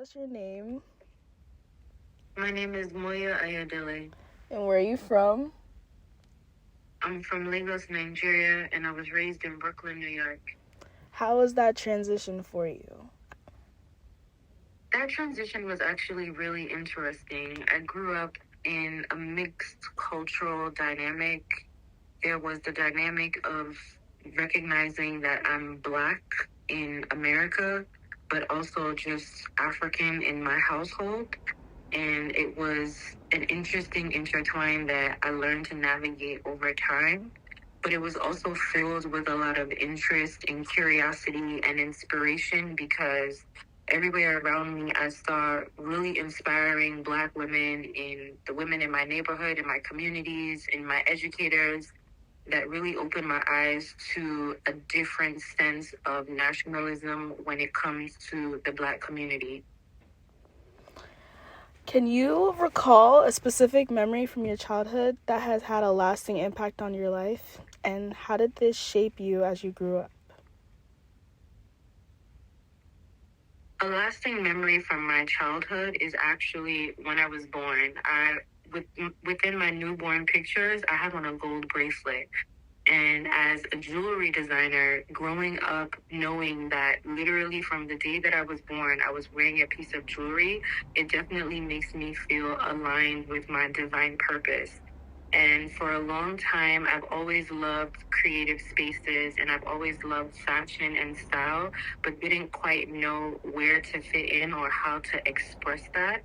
us your name. My name is Moya Ayodele. And where are you from? I'm from Lagos, Nigeria, and I was raised in Brooklyn, New York. How was that transition for you? That transition was actually really interesting. I grew up in a mixed cultural dynamic. There was the dynamic of recognizing that I'm Black in America, but also just African in my household. And it was an interesting intertwine that I learned to navigate over time. But it was also filled with a lot of interest and curiosity and inspiration because everywhere around me, I saw really inspiring Black women, in the women in my neighborhood, in my communities, in my educators, that really opened my eyes to a different sense of nationalism when it comes to the Black community. Can you recall a specific memory from your childhood that has had a lasting impact on your life? And how did this shape you as you grew up? A lasting memory from my childhood is actually when I was born. Within my newborn pictures, I have on a gold bracelet. And as a jewelry designer, growing up knowing that literally from the day that I was born, I was wearing a piece of jewelry, it definitely makes me feel aligned with my divine purpose. And for a long time, I've always loved creative spaces and I've always loved fashion and style, but didn't quite know where to fit in or how to express that.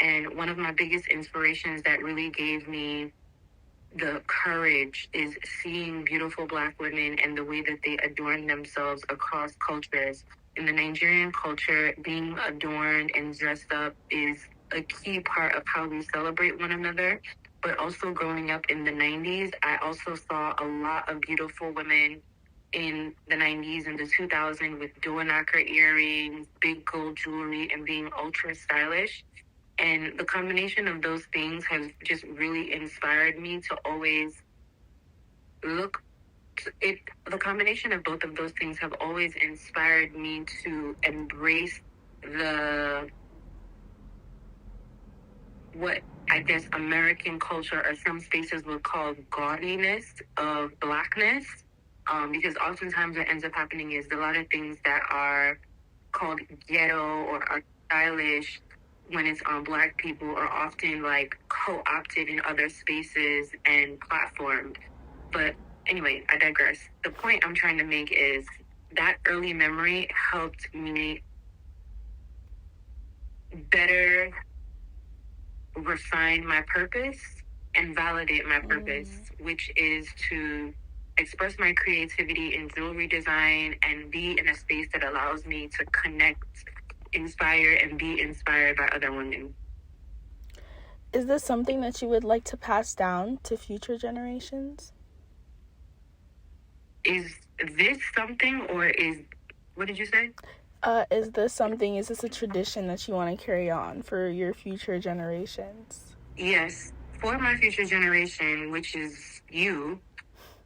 And one of my biggest inspirations that really gave me the courage is seeing beautiful Black women and the way that they adorn themselves across cultures. In the Nigerian culture, being adorned and dressed up is a key part of how we celebrate one another. But also growing up in the 90s, I also saw a lot of beautiful women in the 90s and the 2000s with door knocker earrings, big gold jewelry, and being ultra stylish. And the combination of those things has just really inspired me to always look to it. The combination of both of those things have always inspired me to embrace what I guess American culture or some spaces would call gaudiness of Blackness. Because oftentimes what ends up happening is a lot of things that are called ghetto or are stylish when it's on Black people are often like co-opted in other spaces and platformed. But anyway, I digress. The point I'm trying to make is that early memory helped me better refine my purpose and validate my purpose, which is to express my creativity in jewelry design and be in a space that allows me to connect, inspire, and be inspired by other women. Is this something that you would like to pass down to future generations? Is this something, or what did you say? Is this a tradition that you want to carry on for your future generations? Yes. For my future generation, which is you,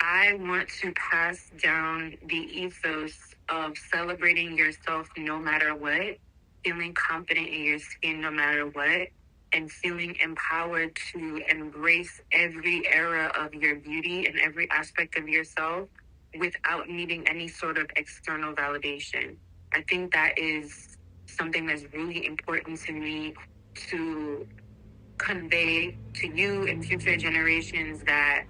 I want to pass down the ethos of celebrating yourself no matter what, feeling confident in your skin no matter what, and feeling empowered to embrace every era of your beauty and every aspect of yourself without needing any sort of external validation. I think that is something that's really important to me to convey to you and future generations, that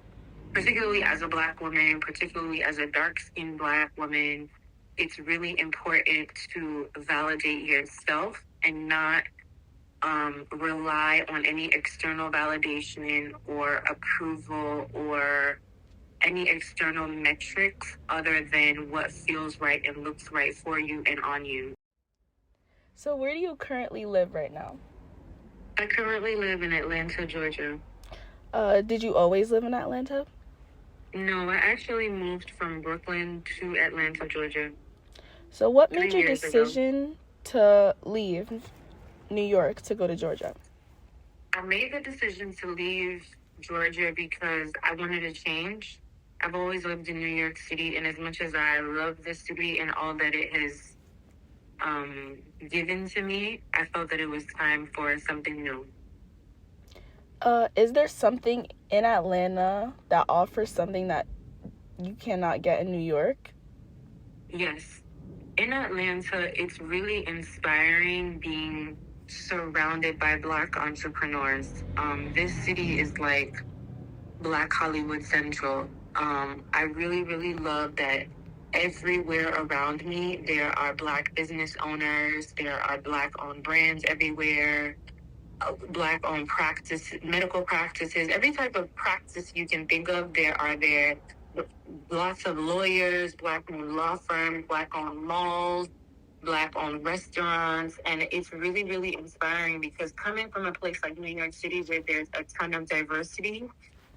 particularly as a Black woman, particularly as a dark-skinned Black woman, it's really important to validate yourself and not rely on any external validation or approval or any external metrics other than what feels right and looks right for you and on you. So where do you currently live right now? I currently live in Atlanta, Georgia. Did you always live in Atlanta? No, I actually moved from Brooklyn to Atlanta, Georgia. So what made your decision to leave New York to go to Georgia? I made the decision to leave Georgia because I wanted to change. I've always lived in New York City, and as much as I love this city and all that it has given to me, I felt that it was time for something new. Is there something in Atlanta that offers something that you cannot get in New York? Yes. In Atlanta, it's really inspiring being surrounded by Black entrepreneurs. This city is like Black Hollywood Central. I really, really love that everywhere around me, there are Black business owners, there are Black owned brands everywhere, Black owned practice, medical practices, every type of practice you can think of, there are there. Lots of lawyers, Black owned law firms, Black owned malls, Black owned restaurants. And it's really, really inspiring because coming from a place like New York City where there's a ton of diversity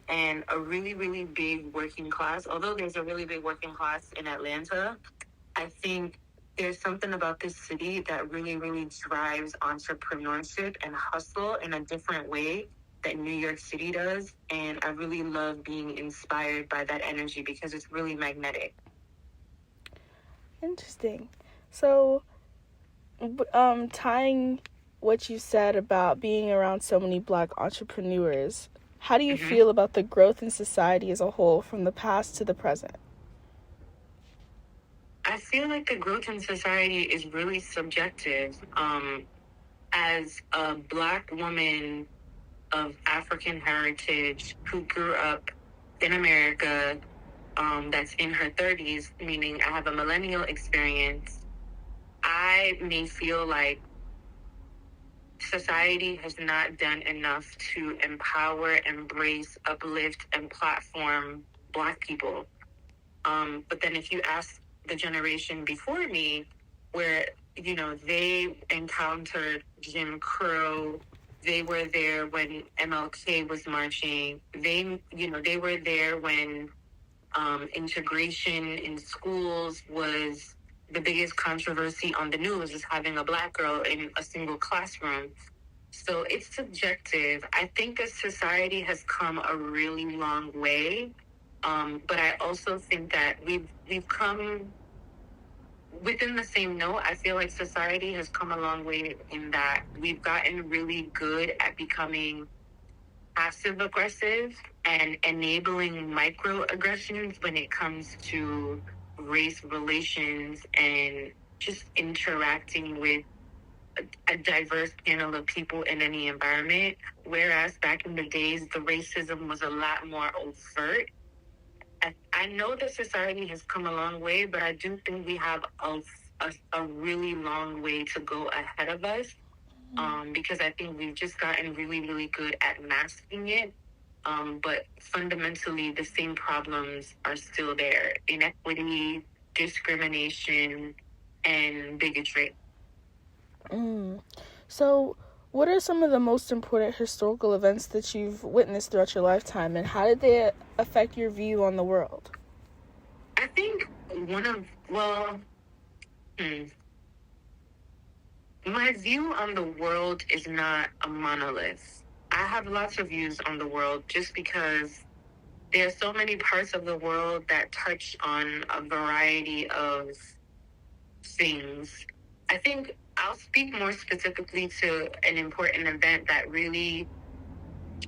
and a really, really big working class, although there's a really big working class in Atlanta, I think there's something about this city that really, really drives entrepreneurship and hustle in a different way that New York City does. And I really love being inspired by that energy because it's really magnetic. Interesting. So, tying what you said about being around so many Black entrepreneurs, how do you feel about the growth in society as a whole from the past to the present? I feel like the growth in society is really subjective. As a Black woman of African heritage who grew up in America, that's in her 30s, meaning I have a millennial experience, I may feel like society has not done enough to empower, embrace, uplift, and platform Black people. But then if you ask the generation before me, where, they encountered Jim Crow, they were there when MLK was marching, they were there when integration in schools was the biggest controversy on the news, is having a Black girl in a single classroom. So it's subjective. I think as society has come a really long way, but I also think that we've come within the same note. I feel like society has come a long way in that we've gotten really good at becoming passive aggressive and enabling microaggressions when it comes to race relations and just interacting with a diverse panel of people in any environment. Whereas back in the days, the racism was a lot more overt. I know that society has come a long way, but I do think we have a really long way to go ahead of us. Because I think we've just gotten really, really good at masking it. But fundamentally, the same problems are still there: inequity, discrimination, and bigotry. So, what are some of the most important historical events that you've witnessed throughout your lifetime, and how did they affect your view on the world? I think my view on the world is not a monolith. I have lots of views on the world just because there are so many parts of the world that touch on a variety of things. I think I'll speak more specifically to an important event that really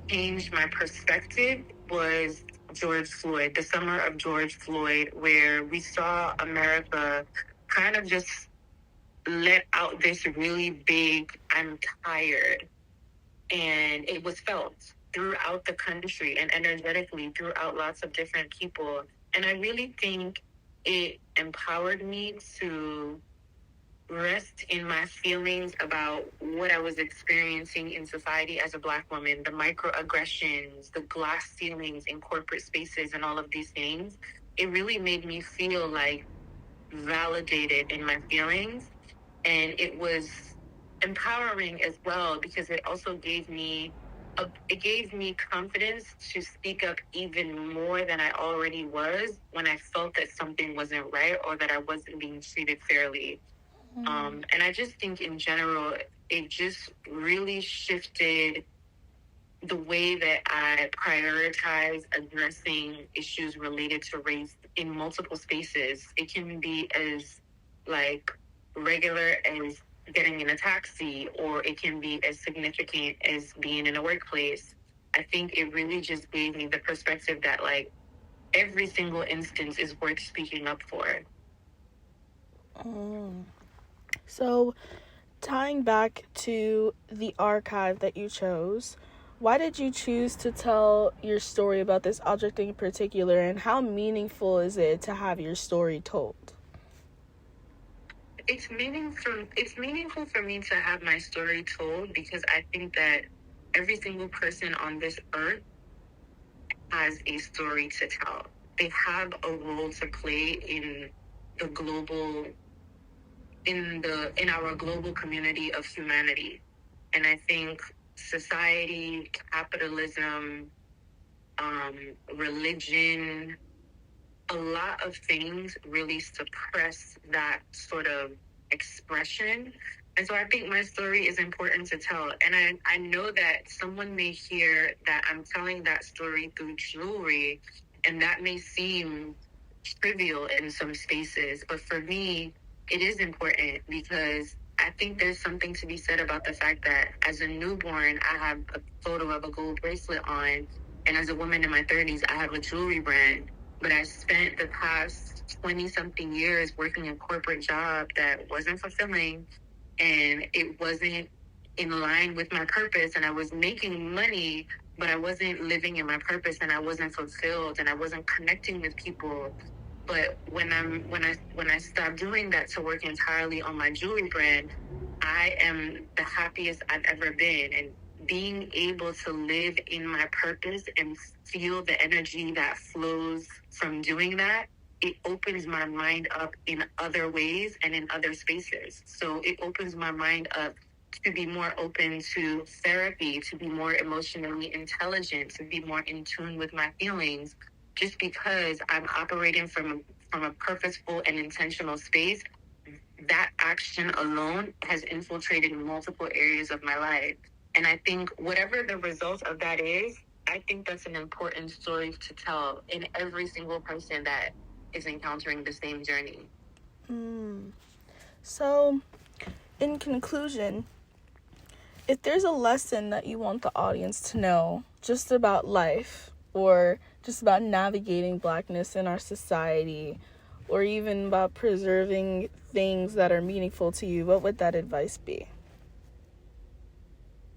changed my perspective was George Floyd, the summer of George Floyd, where we saw America kind of just let out this really big, I'm tired. And it was felt throughout the country and energetically throughout lots of different people. And I really think it empowered me to rest in my feelings about what I was experiencing in society as a Black woman, the microaggressions, the glass ceilings in corporate spaces, and all of these things. It really made me feel like validated in my feelings. And it was empowering as well because it also gave me confidence to speak up even more than I already was when I felt that something wasn't right or that I wasn't being treated fairly. And I just think in general, it just really shifted the way that I prioritize addressing issues related to race in multiple spaces. It can be as like regular as getting in a taxi, or it can be as significant as being in a workplace. I think it really just gave me the perspective that, like, every single instance is worth speaking up for. So, tying back to the archive that you chose, why did you choose to tell your story about this object in particular, and how meaningful is it to have your story told? It's meaningful for me to have my story told because I think that every single person on this earth has a story to tell. They have a role to play in the global in our global community of humanity. And I think society, capitalism, religion, a lot of things really suppress that sort of expression. And so I think my story is important to tell. And I know that someone may hear that I'm telling that story through jewelry, and that may seem trivial in some spaces. But for me, it is important because I think there's something to be said about the fact that as a newborn, I have a photo of a gold bracelet on. And as a woman in my 30s, I have a jewelry brand. But I spent the past 20 something years working a corporate job that wasn't fulfilling, and it wasn't in line with my purpose. And I was making money, but I wasn't living in my purpose, and I wasn't fulfilled, and I wasn't connecting with people. But when I stopped doing that to work entirely on my jewelry brand, I am the happiest I've ever been. And being able to live in my purpose and feel the energy that flows from doing that, it opens my mind up in other ways and in other spaces. So it opens my mind up to be more open to therapy, to be more emotionally intelligent, to be more in tune with my feelings. Just because I'm operating from a purposeful and intentional space, that action alone has infiltrated multiple areas of my life. And I think whatever the result of that is, I think that's an important story to tell in every single person that is encountering the same journey. So, in conclusion, if there's a lesson that you want the audience to know just about life, or just about navigating Blackness in our society, or even about preserving things that are meaningful to you, what would that advice be?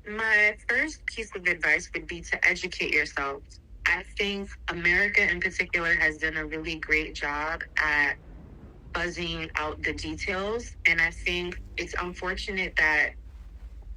My first piece of advice would be to educate yourself. I think America in particular has done a really great job at buzzing out the details. And I think it's unfortunate that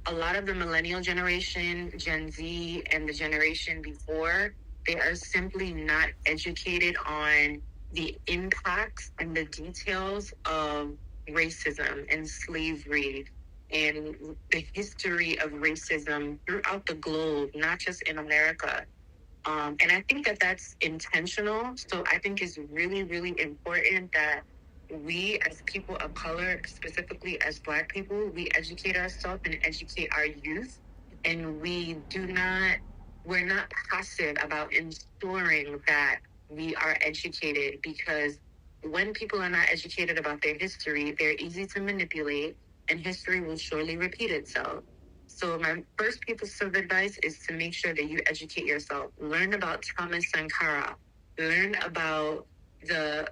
a lot of the millennial generation, Gen Z, and the generation before, they are simply not educated on the impacts and the details of racism and slavery and the history of racism throughout the globe, not just in America. And I think that that's intentional. So I think it's really, really important that we as people of color, specifically as Black people, we educate ourselves and educate our youth. And we're not passive about ensuring that we are educated, because when people are not educated about their history, they're easy to manipulate, and history will surely repeat itself. So my first piece of advice is to make sure that you educate yourself. Learn about Thomas Sankara. Learn about the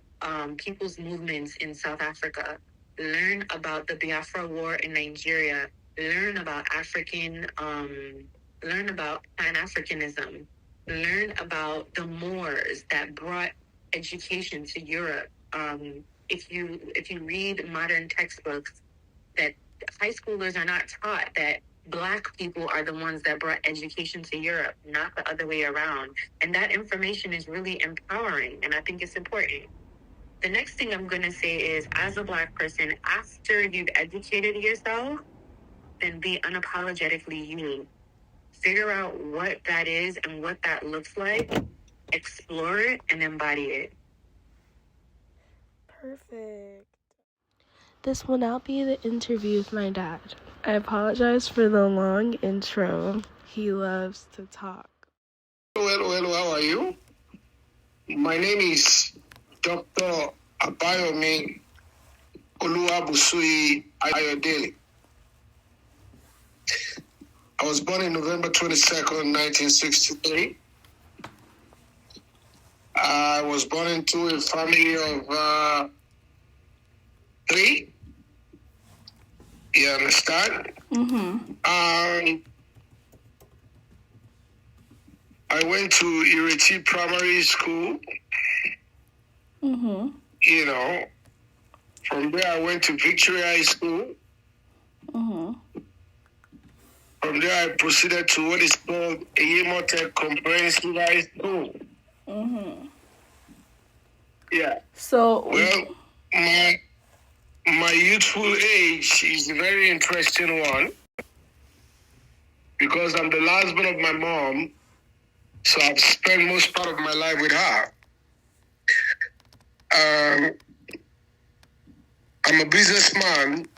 people's movements in South Africa. Learn about the Biafra War in Nigeria. Learn about learn about Pan-Africanism. Learn about the Moors that brought education to Europe. If you read modern textbooks, that high schoolers are not taught that Black people are the ones that brought education to Europe, not the other way around. And that information is really empowering, and I think it's important. The next thing I'm going to say is, as a Black person, after you've educated yourself, then be unapologetically you. Figure out what that is and what that looks like, explore it, and embody it. Perfect. This will now be the interview with my dad. I apologize for the long intro. He loves to talk. Hello, how are you? My name is Dr. Abayomi Oluwabusui Ayodele. I was born in November 22nd, 1963. I was born into a family of 3. You understand? I went to Ireti Primary School. You know, from there I went to Victory High School. From there I proceeded to what is called Eyemotech Comprehensive High School. Yeah. So, Well, my youthful age is a very interesting one because I'm the last born of my mom, so I've spent most part of my life with her. I'm a businessman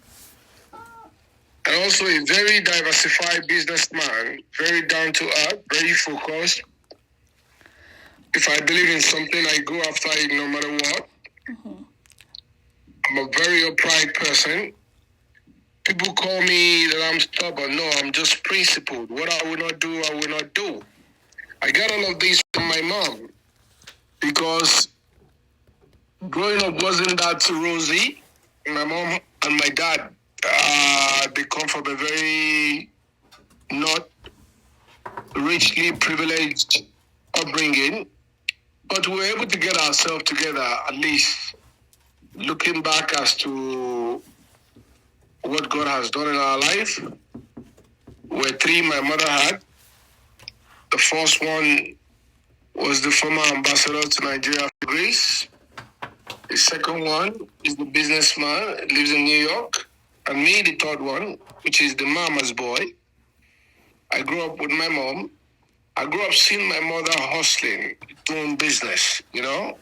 and also a very diversified businessman, very down to earth, very focused. If I believe in something, I go after it no matter what. I'm a very upright person. People call me that I'm stubborn. No, I'm just principled. What I will not do, I will not do. I got all of this from my mom because growing up wasn't that rosy. My mom and my dad, they come from a very not richly privileged upbringing, but we were able to get ourselves together, at least looking back as to what God has done in our life. We're 3 my mother had. The first one was the former ambassador to Nigeria for Greece. The second one is the businessman, lives in New York. And me, the third one, which is the mama's boy. I grew up with my mom. I grew up seeing my mother hustling, doing business, you know.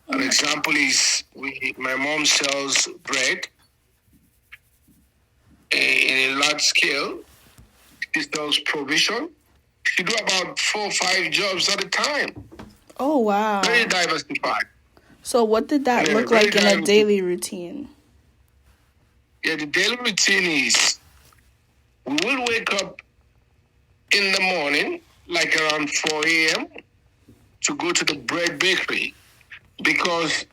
An example is my mom sells bread in a large scale. She sells provision. She do about 4 or 5 jobs at a time. oh wow. Very diversified. So what did that Yeah, look very like in a diversified. daily routine? Yeah, the daily routine is we will wake up in the morning, like around 4 a.m., to go to the bread bakery. Because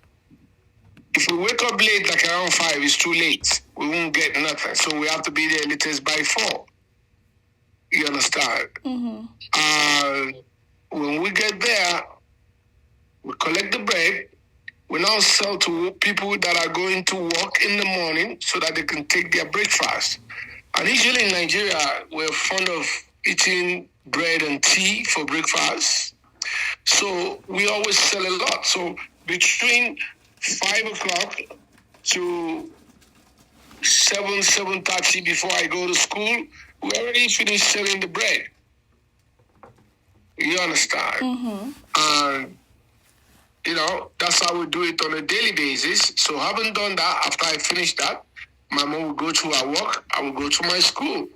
if we wake up late, like around 5, it's too late. We won't get nothing. So we have to be there latest by 4. You understand? When we get there, we collect the bread. We now sell to people that are going to work in the morning so that they can take their breakfast. And usually in Nigeria, we're fond of eating bread and tea for breakfast. So we always sell a lot. So between 5 o'clock to 7:30 before I go to school, we already finished selling the bread. You understand? And, you know, that's how we do it on a daily basis. So having done that, after I finish that, my mom will go to her work, I will go to my school.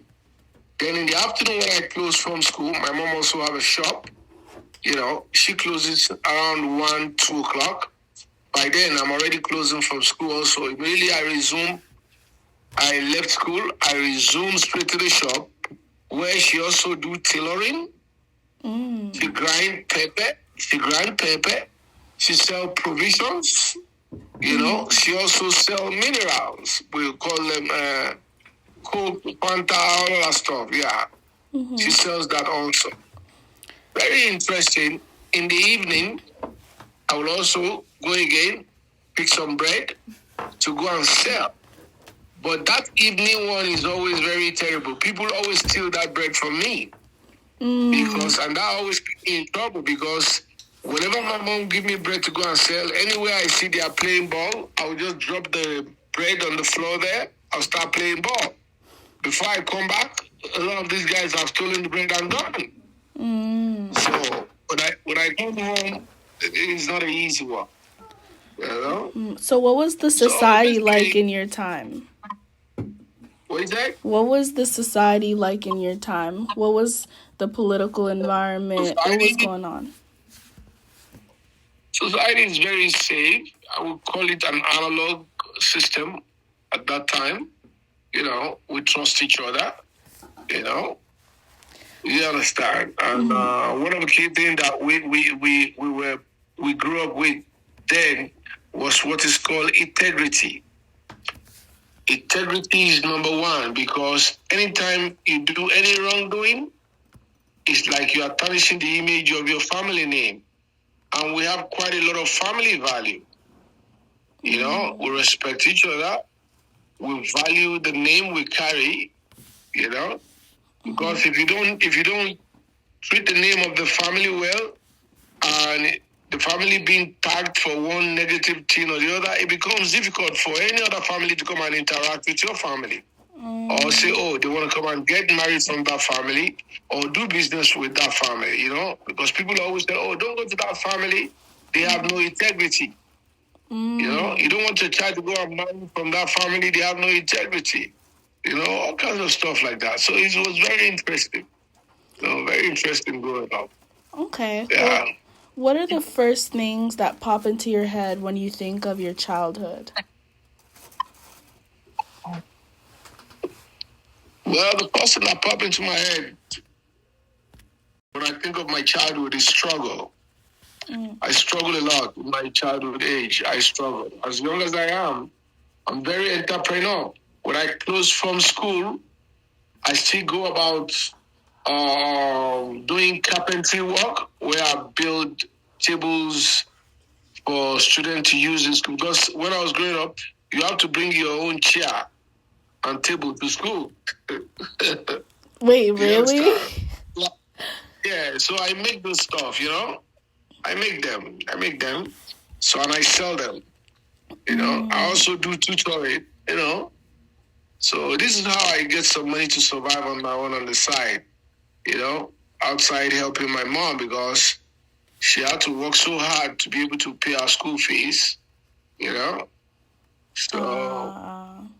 Then in the afternoon when I close from school, my mom also have a shop. You know, she closes around 1, 2 o'clock. By then, I'm already closing from school also. Immediately I left school, I resumed straight to the shop where she also do tailoring. She grind pepper. She sell provisions. You know, she also sell minerals. We call them Coke, Fanta, all that stuff. Yeah, she sells that also. Very interesting. In the evening, I will also go again, pick some bread to go and sell. But that evening one is always very terrible. People always steal that bread from me. And that always put me in trouble because whenever my mom give me bread to go and sell, anywhere I see they are playing ball, I will just drop the bread on the floor there. I'll start playing ball. Before I come back, a lot of these guys have stolen the bread and gone. So when I come home, it's not an easy one. You know? So what was the society like in your time? What is that? What was the society like in your time? What was the political environment? What was going on? Society is very safe. I would call it an analog system at that time. We trust each other. You know, you understand. And one of the key things that we grew up with then was what is called integrity. Integrity is number one, because anytime you do any wrongdoing, it's like you are tarnishing the image of your family name. And we have quite a lot of family value. We respect each other. We value the name we carry, because if you don't treat the name of the family well, and the family being tagged for one negative thing or the other, it becomes difficult for any other family to come and interact with your family. Or say, they want to come and get married from that family or do business with that family, because people always say, don't go to that family. They have no integrity. You don't want your child to go and marry from that family. They have no integrity. All kinds of stuff like that. So it was very interesting. Very interesting growing up. Okay. Yeah. Well, what are the first things that pop into your head when you think of your childhood? Well, the first thing that popped into my head when I think of my childhood is struggle. I struggled a lot in my childhood age. I struggled. As young as I am, I'm very entrepreneurial. When I close from school, I still go about doing carpentry work, where I build tables for students to use in school. Because when I was growing up, you have to bring your own chair and table to school. Wait, really? Yeah, so I make this stuff, I make them. So, and I sell them, I also do tutoring, So this is how I get some money to survive on my own on the side, outside helping my mom, because she had to work so hard to be able to pay our school fees, So,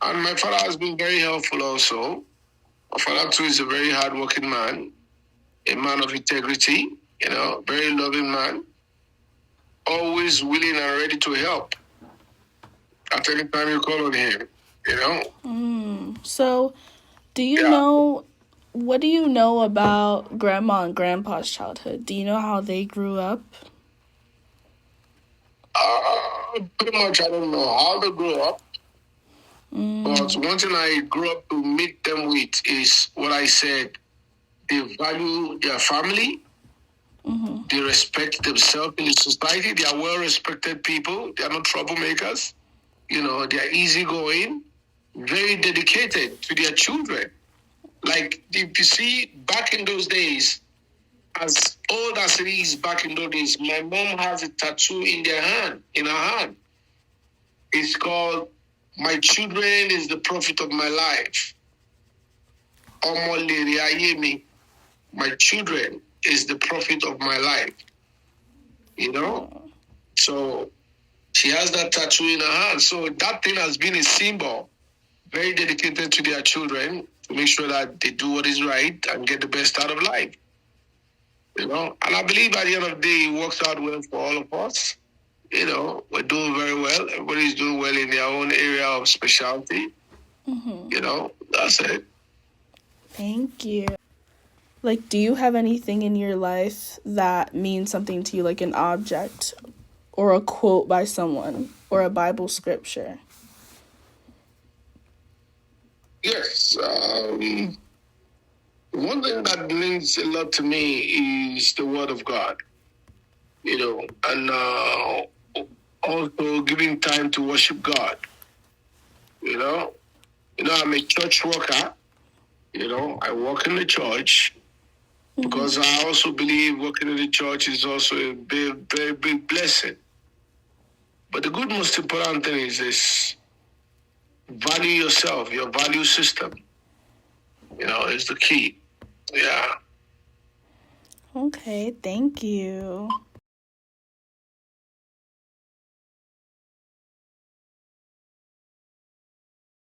and my father has been very helpful also. My father too is a very hardworking man, a man of integrity, very loving man, always willing and ready to help at any time you call on him, So, what do you know about Grandma and Grandpa's childhood? Do you know how they grew up? Pretty much I don't know how they grew up. But one thing I grew up to meet them with is what I said. They value their family. They respect themselves in the society. They are well-respected people. They are not troublemakers. They are easygoing, very dedicated to their children. Like, if you see, back in those days, as old as it is back in those days, my mom has a tattoo in her hand. It's called, "My children is the profit of my life." My children is the profit of my life. So she has that tattoo in her hand. So that thing has been a symbol, very dedicated to their children, to make sure that they do what is right and get the best out of life. And I believe at the end of the day, it works out well for all of us. We're doing very well. Everybody's doing well in their own area of specialty. That's it. Thank you. Like, do you have anything in your life that means something to you, like an object or a quote by someone or a Bible scripture? Yes. One thing that means a lot to me is the Word of God, and also giving time to worship God. I'm a church worker. I work in the church because I also believe working in the church is also a very, very big blessing. But the good, most important thing is this: value yourself, your value system. Is the key. Yeah. Okay, thank you.